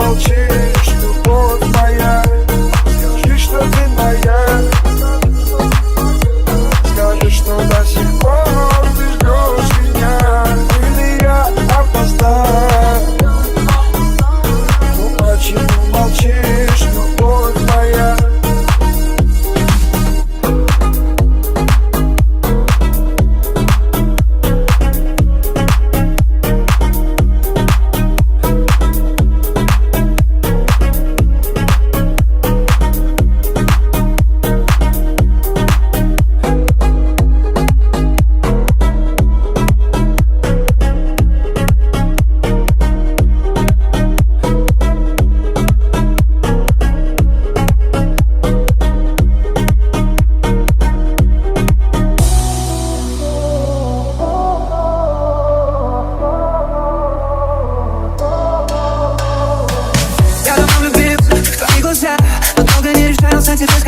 молчишь, любовь моя? Скажи, что ты моя. Скажи, что до сих пор ты ждешь меня. Или я опоздал? Ну почему молчишь, любовь моя?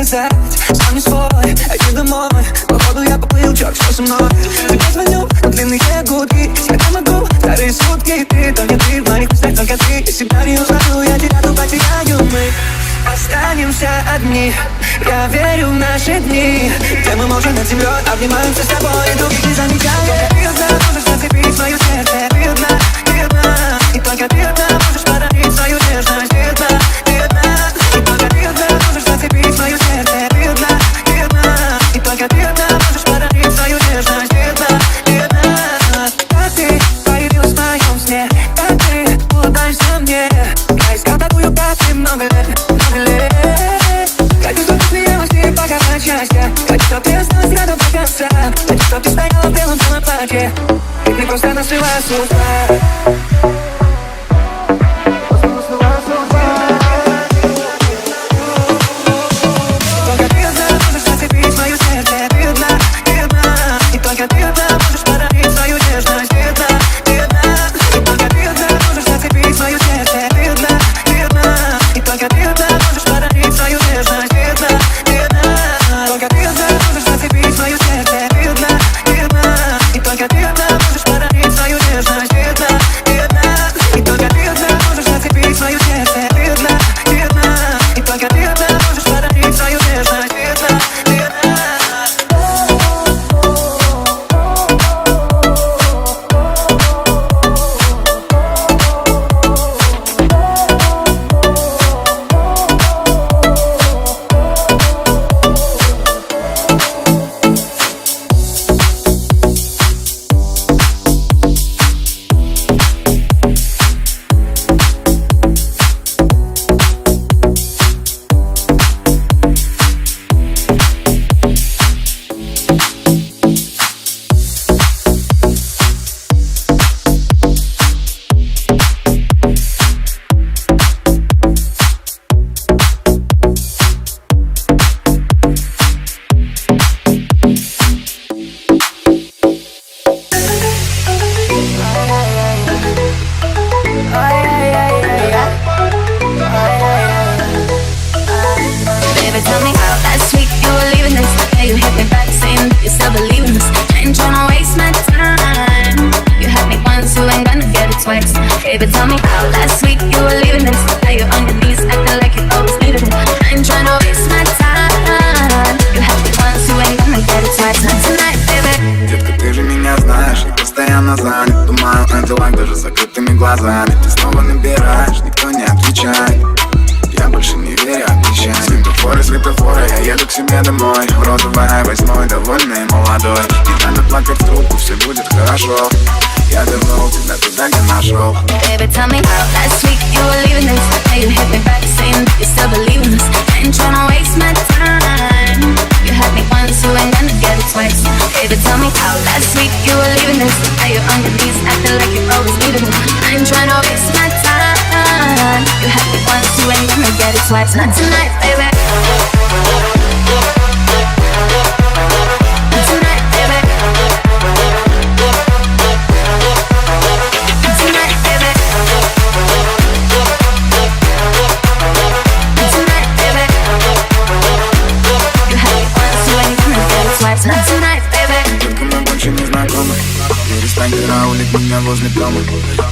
Сам не свой, иди домой. Походу я поплыл, чёрт, что со мной? Тебе звоню на длинные гудки. Спать не могу, вторые сутки. Ты, только ты, в моих мыслях только ты. Если себя не узнаю, я тебя тут потеряю. Мы останемся одни. Я верю в наши дни, где мы можем над землей обнимаемся с тобой и других не замечая. Ты одна можешь зацепить свое сердце. Ты одна, и только ты одна можешь подарить свою нежность. Ты одна, и только ты одна можешь зацепить свое сердце. Ты одна, и только ты одна можешь подарить свою нежность. Ты одна, как ты появилась в моем сне, как ты улыбаешься мне. Я искал такую, как ты много лет. Хочу, чтобы ты смеялась и показать счастье. Хочу, чтобы ты осталась рядом до конца. Хочу, чтобы ты стояла в белом платье. И ты просто нашла судьба. Baby, tell me how last week you were leaving this. Now you're on your knees, acting like you always needed it. I ain't tryna waste my time. You have me once, you ain't gonna get it twice. Not tonight, baby. Детка, ты же меня знаешь, я постоянно занят. Думаю о делах даже с закрытыми глазами. Ты снова набираешь, никто не отвечает. Я больше не верю, обещаю. Светофоры, я еду к себе домой. Розовая 8-й, довольный и молодой. Не надо плакать в трубку, все будет хорошо. Я вернул тебя туда, где нашел. Baby, tell me how last week you were leaving this. Now you hit me back saying that you still believe in this. I ain't tryna waste my time. You had me once, you ain't gonna get it twice. Baby, tell me how last week you were leaving this. Now you're on your knees, acting like you always needed me. I ain't tryna waste my time. You had me once, you ain't gonna get it twice. Not tonight, baby. Только мы больше не знакомы. Перестань караулить меня возле дома.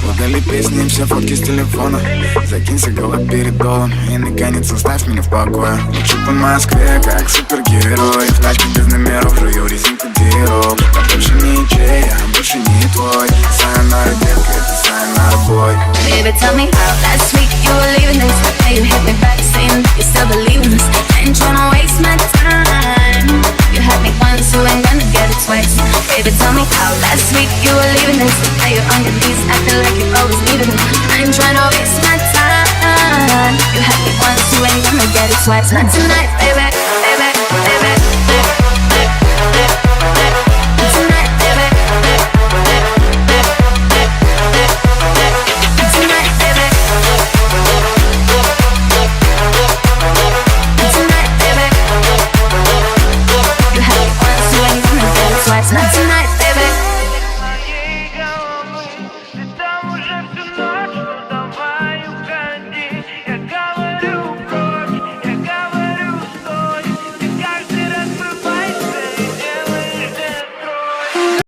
Удали песни и все фотки с телефона. Закинься голова перед долом и наконец оставь меня в покое. Лечу по Москве, как супергерой. В тачке без номеров, жую резинку диров. Я больше не чей, я больше не твой. Сайонара, детка, это сайонара, бой. Baby, tell me how last week you were leaving this. Now you hit me back saying that you still believe in this. I ain't tryna waste my time. You had me once, you ain't gonna get it twice. Baby, tell me how last week you were leaving this. Now you're on your knees, acting like you're always needing it. I ain't tryna waste my time. You had me once, you ain't gonna get it twice. Not tonight, baby, baby, baby.